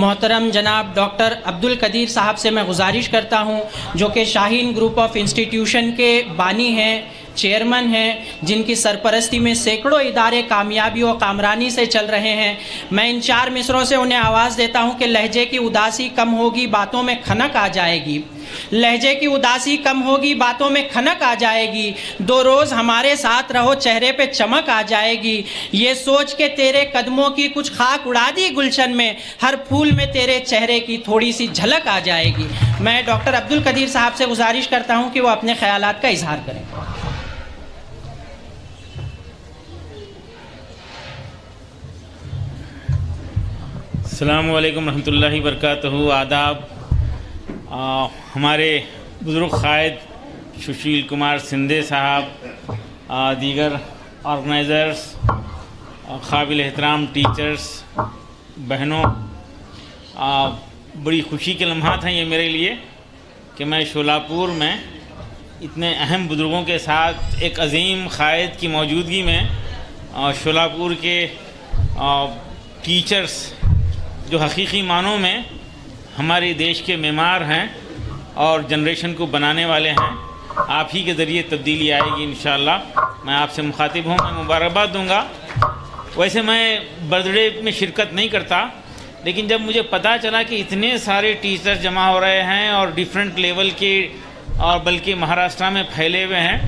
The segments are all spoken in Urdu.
محترم جناب ڈاکٹر عبدالقدیر صاحب سے میں گزارش کرتا ہوں جو کہ شاہین گروپ آف انسٹیٹیوشن کے بانی ہیں، چیئرمین ہیں، جن کی سرپرستی میں سینکڑوں ادارے کامیابی و کامرانی سے چل رہے ہیں، میں ان 4 مصروں سے انہیں آواز دیتا ہوں کہ لہجے کی اداسی کم ہوگی، باتوں میں کھنک آ جائے گی، لہجے کی اداسی کم ہوگی، باتوں میں کھنک آ جائے گی، 2 روز ہمارے ساتھ رہو، چہرے پہ چمک آ جائے گی، یہ سوچ کے تیرے قدموں کی کچھ خاک اڑا دی گلشن میں، ہر پھول میں تیرے چہرے کی تھوڑی سی جھلک آ جائے گی۔ میں ڈاکٹر عبدالقدیر صاحب سے گزارش کرتا ہوں کہ وہ اپنے خیالات کا اظہار کریں۔ السلام علیکم ورحمۃ اللہ وبرکاتہ۔ آداب۔ ہمارے بزرگ قائد سشیل کمار سندھے صاحب، دیگر آرگنائزرز، قابل احترام ٹیچرز، بہنوں، بڑی خوشی کے لمحات ہیں یہ میرے لیے کہ میں شولاپور میں اتنے اہم بزرگوں کے ساتھ ایک عظیم قائد کی موجودگی میں شولاپور کے ٹیچرز جو حقیقی معنوں میں ہمارے دیش کے معمار ہیں اور جنریشن کو بنانے والے ہیں، آپ ہی کے ذریعے تبدیلی آئے گی انشاءاللہ۔ میں آپ سے مخاطب ہوں، میں مبارکباد دوں گا۔ ویسے میں برتھ ڈے میں شرکت نہیں کرتا، لیکن جب مجھے پتہ چلا کہ اتنے سارے ٹیچر جمع ہو رہے ہیں اور ڈیفرنٹ لیول کے اور بلکہ مہاراشٹر میں پھیلے ہوئے ہیں،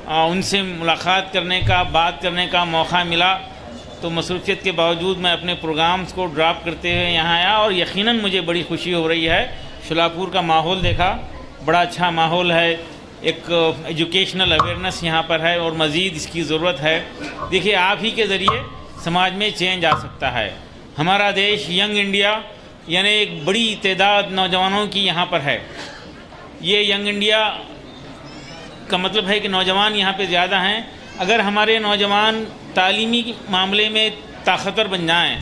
ان سے ملاقات کرنے کا، بات کرنے کا موقع ملا، تو مصروفیت کے باوجود میں اپنے پروگرامز کو ڈراپ کرتے ہوئے یہاں آیا اور یقیناً مجھے بڑی خوشی ہو رہی ہے۔ شولاپور کا ماحول دیکھا، بڑا اچھا ماحول ہے، ایک ایجوکیشنل اویئرنیس یہاں پر ہے اور مزید اس کی ضرورت ہے۔ دیکھیے، آپ ہی کے ذریعے سماج میں چینج آ سکتا ہے۔ ہمارا دیش ینگ انڈیا، یعنی ایک بڑی تعداد نوجوانوں کی یہاں پر ہے۔ یہ ینگ انڈیا کا مطلب ہے کہ نوجوان یہاں پہ زیادہ ہیں۔ اگر ہمارے نوجوان تعلیمی معاملے میں طاقتور بن جائیں،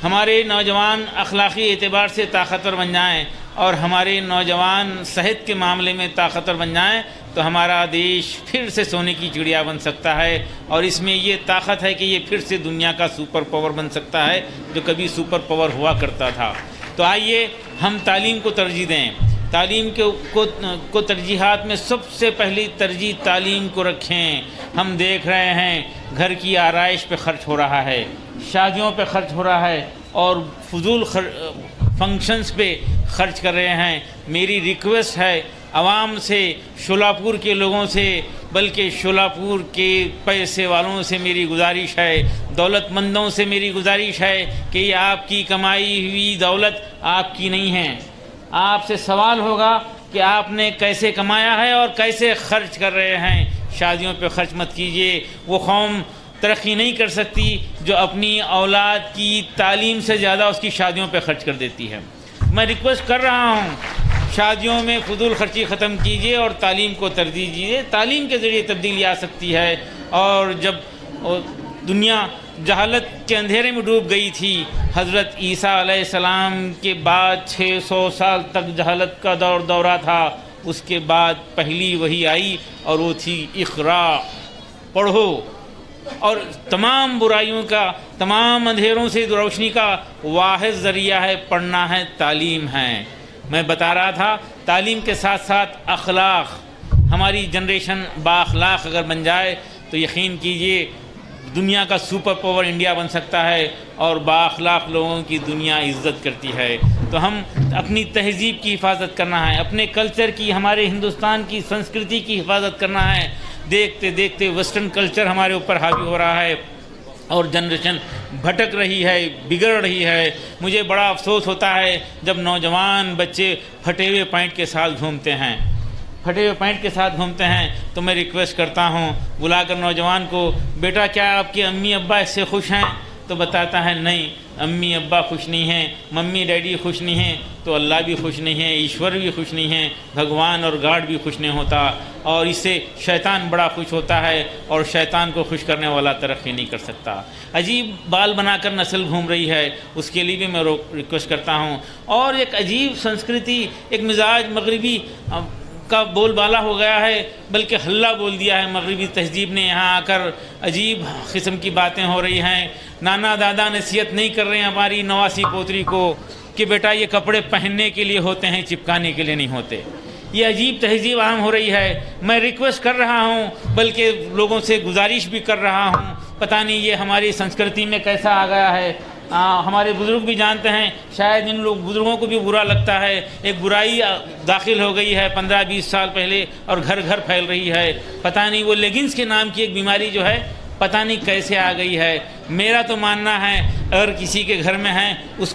ہمارے نوجوان اخلاقی اعتبار سے طاقتور بن جائیں اور ہمارے نوجوان صحت کے معاملے میں طاقتور بن جائیں، تو ہمارا دیش پھر سے سونے کی چڑیا بن سکتا ہے، اور اس میں یہ طاقت ہے کہ یہ پھر سے دنیا کا سپر پاور بن سکتا ہے جو کبھی سپر پاور ہوا کرتا تھا۔ تو آئیے ہم تعلیم کو ترجیح دیں، تعلیم کو ترجیحات میں سب سے پہلی ترجیح تعلیم کو رکھیں۔ ہم دیکھ رہے ہیں گھر کی آرائش پہ خرچ ہو رہا ہے، شادیوں پہ خرچ ہو رہا ہے اور فضول فنکشنز پہ خرچ کر رہے ہیں۔ میری ریکویسٹ ہے عوام سے، شولاپور کے لوگوں سے، بلکہ شولاپور کے پیسے والوں سے میری گزارش ہے، دولت مندوں سے میری گزارش ہے کہ یہ آپ کی کمائی ہوئی دولت آپ کی نہیں ہے۔ آپ سے سوال ہوگا کہ آپ نے کیسے کمایا ہے اور کیسے خرچ کر رہے ہیں۔ شادیوں پہ خرچ مت کیجیے۔ وہ قوم ترقی نہیں کر سکتی جو اپنی اولاد کی تعلیم سے زیادہ اس کی شادیوں پہ خرچ کر دیتی ہے۔ میں ریکویسٹ کر رہا ہوں، شادیوں میں فضول خرچی ختم کیجیے اور تعلیم کو ترجیح دیجیے۔ تعلیم کے ذریعے تبدیلی آ سکتی ہے، اور جب دنیا جہالت کے اندھیرے میں ڈوب گئی تھی، حضرت عیسیٰ علیہ السلام کے بعد 600 سال تک جہالت کا دورہ تھا۔ اس کے بعد پہلی وحی آئی اور وہ تھی اقرا، پڑھو، اور تمام برائیوں کا، تمام اندھیروں سے روشنی کا واحد ذریعہ ہے پڑھنا ہے، تعلیم ہے۔ میں بتا رہا تھا تعلیم کے ساتھ ساتھ اخلاق، ہماری جنریشن با اخلاق اگر بن جائے تو یقین کیجئے دنیا کا سپر پاور انڈیا بن سکتا ہے، اور با اخلاق لوگوں کی دنیا عزت کرتی ہے۔ تو ہم اپنی تہذیب کی حفاظت کرنا ہے، اپنے کلچر کی، ہمارے ہندوستان کی سنسکرتی کی حفاظت کرنا ہے۔ دیکھتے دیکھتے ویسٹرن کلچر ہمارے اوپر حاوی ہو رہا ہے اور جنریشن بھٹک رہی ہے، بگڑ رہی ہے۔ مجھے بڑا افسوس ہوتا ہے جب نوجوان بچے پھٹے ہوئے پینٹ کے ساتھ گھومتے ہیں، تو میں ریکویسٹ کرتا ہوں بلا کر نوجوان کو، بیٹا کیا آپ کے امی ابا اس سے خوش ہیں؟ تو بتاتا ہے نہیں، امی ابا خوش نہیں ہیں، ممی ڈیڈی خوش نہیں ہیں، تو اللہ بھی خوش نہیں ہے، ایشور بھی خوش نہیں ہے، بھگوان اور گاڈ بھی خوش نہیں ہوتا، اور اس سے شیطان بڑا خوش ہوتا ہے، اور شیطان کو خوش کرنے والا ترقی نہیں کر سکتا۔ عجیب بال بنا کر نسل گھوم رہی ہے، اس کے لیے بھی میں ریکویسٹ کرتا ہوں۔ اور ایک عجیب سنسکرتی، ایک مزاج مغربی کا بول بالا ہو گیا ہے، بلکہ ہلہ بول دیا ہے مغربی تہذیب نے۔ یہاں آ کر عجیب قسم کی باتیں ہو رہی ہیں، نانا دادا نصیحت نہیں کر رہے ہیں ہماری نواسی پوتری کو، کہ بیٹا یہ کپڑے پہننے کے لیے ہوتے ہیں، چپکانے کے لیے نہیں ہوتے۔ یہ عجیب تہذیب عام ہو رہی ہے۔ میں ریکویسٹ کر رہا ہوں، بلکہ لوگوں سے گزارش بھی کر رہا ہوں، پتہ نہیں یہ ہماری سنسکرتی میں کیسا آ گیا ہے۔ ہمارے بزرگ بھی جانتے ہیں، شاید ان لوگ بزرگوں کو بھی برا لگتا ہے، ایک برائی داخل ہو گئی ہے 15-20 سال پہلے اور گھر گھر پھیل رہی ہے۔ پتہ نہیں وہ لیگنز کے نام کی ایک بیماری جو ہے پتہ نہیں کیسے آ گئی ہے۔ میرا تو ماننا ہے اگر کسی کے گھر میں ہیں اس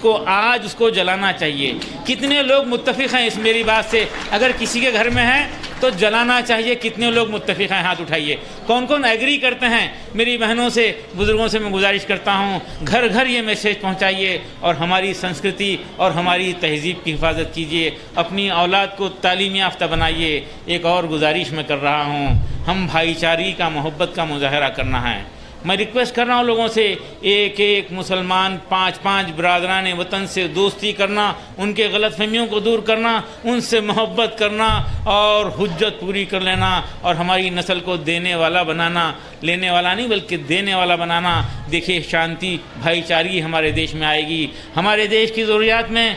کو جلانا چاہیے۔ کتنے لوگ متفق ہیں اس میری بات سے؟ اگر کسی کے گھر میں ہے تو جلانا چاہیے۔ کتنے لوگ متفق ہیں؟ ہاتھ اٹھائیے۔ کون کون ایگری کرتے ہیں؟ میری بہنوں سے، بزرگوں سے میں گزارش کرتا ہوں، گھر گھر یہ میسیج پہنچائیے اور ہماری سنسکرتی اور ہماری تہذیب کی حفاظت کیجیے، اپنی اولاد کو تعلیم یافتہ بنائیے۔ ایک اور گزارش میں کر رہا ہوں، ہم بھائی چارگی کا، محبت کا مظاہرہ کرنا ہے۔ میں ریکویسٹ کر رہا ہوں لوگوں سے، ایک مسلمان 5 برادران وطن سے دوستی کرنا، ان کے غلط فہمیوں کو دور کرنا، ان سے محبت کرنا اور حجت پوری کر لینا اور ہماری نسل کو دینے والا بنانا، لینے والا نہیں بلکہ دینے والا بنانا۔ دیکھیے شانتی، بھائی چارگی ہمارے دیش میں آئے گی۔ ہمارے دیش کی ضروریات میں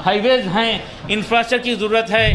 ہائی ویز ہیں، انفراسٹرکچر کی ضرورت ہے،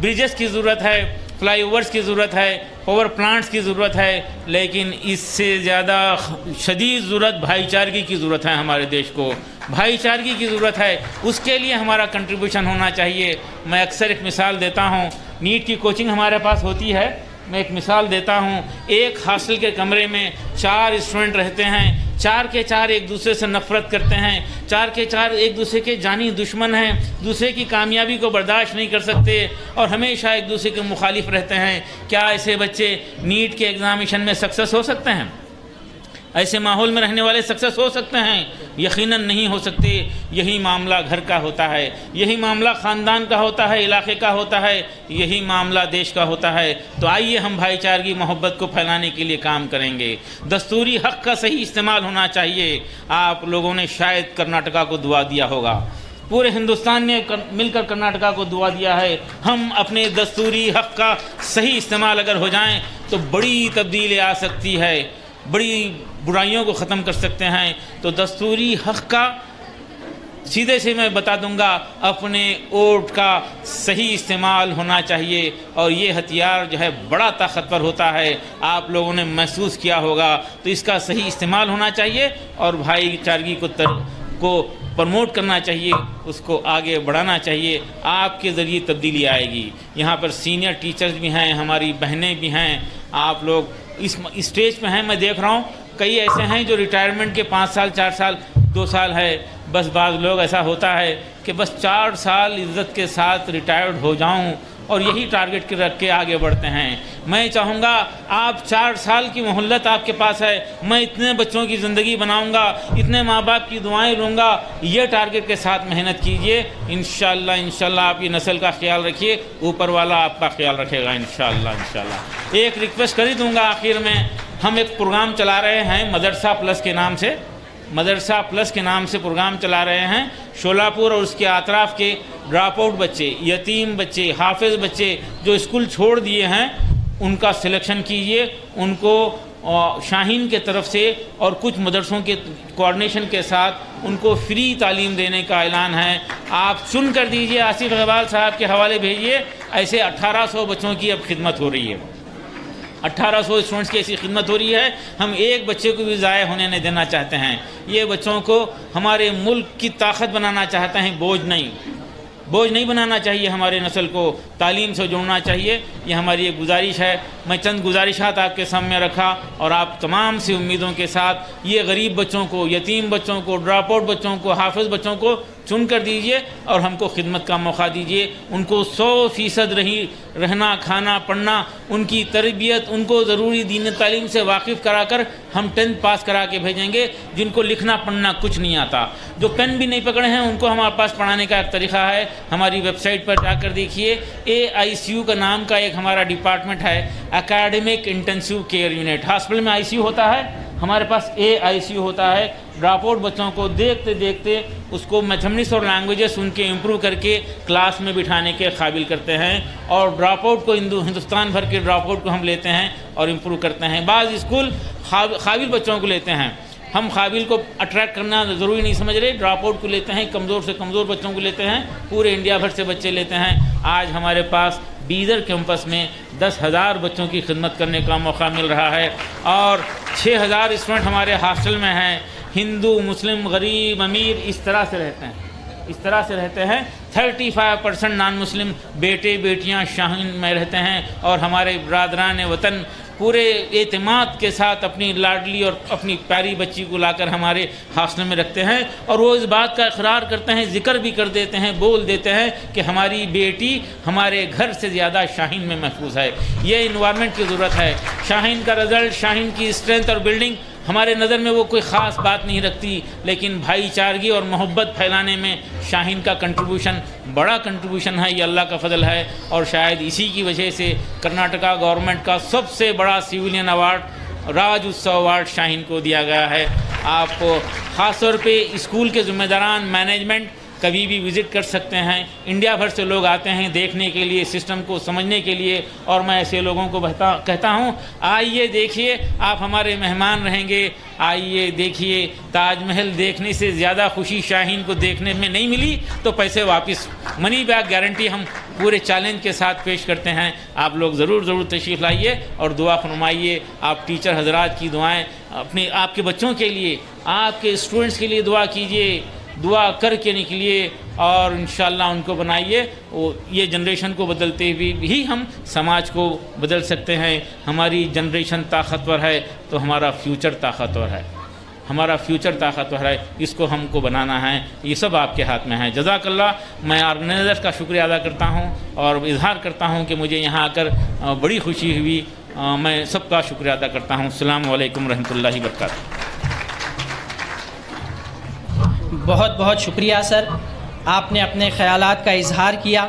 برجز کی ضرورت ہے، فلائی اوورز کی ضرورت ہے، پاور پلانٹس کی ضرورت ہے، لیکن اس سے زیادہ شدید ضرورت بھائی چارگی کی ضرورت ہے۔ ہمارے دیش کو بھائی چارگی کی ضرورت ہے، اس کے لیے ہمارا کنٹریبیوشن ہونا چاہیے۔ میں اکثر ایک مثال دیتا ہوں، نیٹ کی کوچنگ ہمارے پاس ہوتی ہے، میں ایک مثال دیتا ہوں۔ ایک ہاسٹل کے کمرے میں 4 اسٹوڈنٹ رہتے ہیں، 4 کے 4 ایک دوسرے سے نفرت کرتے ہیں، 4 کے 4 ایک دوسرے کے جانی دشمن ہیں، دوسرے کی کامیابی کو برداشت نہیں کر سکتے اور ہمیشہ ایک دوسرے کے مخالف رہتے ہیں۔ کیا ایسے بچے نیٹ کے ایگزامینیشن میں سکسیس ہو سکتے ہیں؟ ایسے ماحول میں رہنے والے سکسیس ہو سکتے ہیں؟ یقیناً نہیں ہو سکتے۔ یہی معاملہ گھر کا ہوتا ہے، یہی معاملہ خاندان کا ہوتا ہے، علاقے کا ہوتا ہے، یہی معاملہ دیش کا ہوتا ہے۔ تو آئیے ہم بھائی چارگی، محبت کو پھیلانے کے لیے کام کریں گے۔ دستوری حق کا صحیح استعمال ہونا چاہیے۔ آپ لوگوں نے شاید کرناٹکا کو دعا دیا ہوگا، پورے ہندوستان نے مل کر کرناٹکا کو دعا دیا ہے۔ ہم اپنے دستوری حق کا صحیح استعمال اگر ہو جائیں تو بڑی تبدیلی آ سکتی ہے، بڑی برائیوں کو ختم کر سکتے ہیں۔ تو دستوری حق کا سیدھے سے میں بتا دوں گا، اپنے ووٹ کا صحیح استعمال ہونا چاہیے اور یہ ہتھیار جو ہے بڑا طاقتور ہوتا ہے، آپ لوگوں نے محسوس کیا ہوگا۔ تو اس کا صحیح استعمال ہونا چاہیے اور بھائی چارگی کو پروموٹ کرنا چاہیے، اس کو آگے بڑھانا چاہیے۔ آپ کے ذریعے تبدیلی آئے گی۔ یہاں پر سینئر ٹیچرز بھی ہیں، ہماری بہنیں بھی ہیں، آپ لوگ اس اسٹیج پہ ہیں۔ میں دیکھ رہا ہوں کئی ایسے ہیں جو ریٹائرمنٹ کے 5 سال 4 سال 2 سال ہے، بس بعض لوگ ایسا ہوتا ہے کہ بس 4 سال عزت کے ساتھ ریٹائرڈ ہو جاؤں اور یہی ٹارگٹ رکھ کے آگے بڑھتے ہیں۔ میں چاہوں گا آپ 4 سال کی مہلت آپ کے پاس ہے، میں اتنے بچوں کی زندگی بناؤں گا، اتنے ماں باپ کی دعائیں لوں گا، یہ ٹارگٹ کے ساتھ محنت کیجئے۔ انشاءاللہ آپ کی نسل کا خیال رکھیے، اوپر والا آپ کا خیال رکھے گا انشاءاللہ۔ ایک ریکویسٹ کر ہی دوں گا آخر میں، ہم ایک پروگرام چلا رہے ہیں مدرسہ پلس کے نام سے، مدرسہ پلس کے نام سے پروگرام چلا رہے ہیں۔ شولاپور اور اس کے اطراف کے ڈراپ آؤٹ بچے، یتیم بچے، حافظ بچے جو اسکول چھوڑ دیے ہیں، ان کا سلیکشن کیجئے، ان کو شاہین کے طرف سے اور کچھ مدرسوں کے کوآرڈینیشن کے ساتھ ان کو فری تعلیم دینے کا اعلان ہے۔ آپ چن کر دیجئے، آصف اقبال صاحب کے حوالے بھیجئے۔ ایسے 1800 بچوں کی اب خدمت ہو رہی ہے، 1800 اسٹوڈنٹس کی ایسی خدمت ہو رہی ہے۔ ہم ایک بچے کو بھی ضائع ہونے نہیں دینا چاہتے ہیں۔ یہ بچوں کو ہمارے ملک کی طاقت بنانا چاہتے ہیں، بوجھ نہیں بنانا چاہیے۔ ہمارے نسل کو تعلیم سے جوڑنا چاہیے، یہ ہماری ایک گزارش ہے۔ میں چند گزارشات آپ کے سامنے رکھا اور آپ تمام سی امیدوں کے ساتھ یہ غریب بچوں کو، یتیم بچوں کو، ڈراپ آؤٹ بچوں کو، حافظ بچوں کو چن کر دیجئے اور ہم کو خدمت کا موقع دیجئے۔ ان کو 100% رہنا، کھانا، پڑھنا، ان کی تربیت، ان کو ضروری دین تعلیم سے واقف کرا کر ہم 10th پاس کرا کے بھیجیں گے۔ جن کو لکھنا پڑھنا کچھ نہیں آتا، جو پین بھی نہیں پکڑے ہیں، ان کو ہمارے پاس پڑھانے کا ایک طریقہ ہے۔ ہماری ویب سائٹ پر جا کر دیکھیے، AICU کا نام کا ایک ہمارا ڈپارٹمنٹ ہے، اکیڈمک انٹینسیو کیئر یونٹ۔ ہاسپٹل میں ICU ہوتا ہے، ہمارے پاس AICU ہوتا ہے۔ ڈراپ آؤٹ بچوں کو دیکھتے دیکھتے اس کو میتھمیٹکس اور لینگویجز ان کے امپروو کر کے کلاس میں بٹھانے کے قابل کرتے ہیں، اور ڈراپ آؤٹ کو ہندوستان بھر کے ڈراپ آؤٹ کو ہم لیتے ہیں اور امپروو کرتے ہیں۔ بعض اسکول قابل بچوں کو لیتے ہیں، ہم قابل کو اٹریکٹ کرنا ضروری نہیں سمجھ رہے، ڈراپ آؤٹ کو لیتے ہیں، کمزور سے کمزور بچوں کو لیتے ہیں، پورے انڈیا بھر سے بچے لیتے ہیں۔ آج ہمارے پاس بیدر کیمپس میں 10,000 بچوں کی خدمت کرنے کا موقع مل رہا ہے، اور 6,000 اسٹوڈنٹ ہمارے ہاسٹل میں ہیں۔ ہندو، مسلم، غریب، امیر اس طرح سے رہتے ہیں۔ 35% نان مسلم بیٹے بیٹیاں شاہین میں رہتے ہیں، اور ہمارے برادران وطن پورے اعتماد کے ساتھ اپنی لاڈلی اور اپنی پیاری بچی کو لا کر ہمارے ہاسٹل میں رکھتے ہیں، اور وہ اس بات کا اقرار کرتے ہیں، ذکر بھی کر دیتے ہیں، بول دیتے ہیں کہ ہماری بیٹی ہمارے گھر سے زیادہ شاہین میں محفوظ ہے۔ یہ انوائرمنٹ کی ضرورت ہے۔ شاہین کا رزلٹ، شاہین کی اسٹرینتھ اور بلڈنگ ہمارے نظر میں وہ کوئی خاص بات نہیں رکھتی، لیکن بھائی چارگی اور محبت پھیلانے میں شاہین کا کنٹریبیوشن بڑا کنٹریبیوشن ہے۔ یہ اللہ کا فضل ہے، اور شاید اسی کی وجہ سے کرناٹکا گورنمنٹ کا سب سے بڑا سیویلین ایوارڈ راج اتسو ایوارڈ شاہین کو دیا گیا ہے۔ آپ خاص طور پہ اسکول کے ذمہ داران، مینجمنٹ کبھی بھی وزٹ کر سکتے ہیں۔ انڈیا بھر سے لوگ آتے ہیں دیکھنے کے لیے، سسٹم کو سمجھنے کے لیے، اور میں ایسے لوگوں کو کہتا ہوں آئیے دیکھیے، آپ ہمارے مہمان رہیں گے، آئیے دیکھیے۔ تاج محل دیکھنے سے زیادہ خوشی شاہین کو دیکھنے میں نہیں ملی تو پیسے واپس، منی بیک گارنٹی ہم پورے چیلنج کے ساتھ پیش کرتے ہیں۔ آپ لوگ ضرور تشریف لائیے اور دعا فرمائیے۔ آپ ٹیچر حضرات کی دعائیں آپ کے بچوں کے لیے، آپ کے اسٹوڈنٹس کے لیے دعا کیجیے، دعا کر کے نکلیے، اور انشاءاللہ ان کو بنائیے۔ یہ جنریشن کو بدلتے ہوئے ہی ہم سماج کو بدل سکتے ہیں۔ ہماری جنریشن طاقتور ہے تو ہمارا فیوچر طاقتور ہے، اس کو ہم کو بنانا ہے۔ یہ سب آپ کے ہاتھ میں ہے۔ جزاک اللہ۔ میں آرگنائزر کا شکریہ ادا کرتا ہوں اور اظہار کرتا ہوں کہ مجھے یہاں آ کر بڑی خوشی ہوئی۔ میں سب کا شکریہ ادا کرتا ہوں۔ السلام علیکم ورحمۃ اللہ وبرکاتہ۔ بہت بہت شکریہ سر، آپ نے اپنے خیالات کا اظہار کیا۔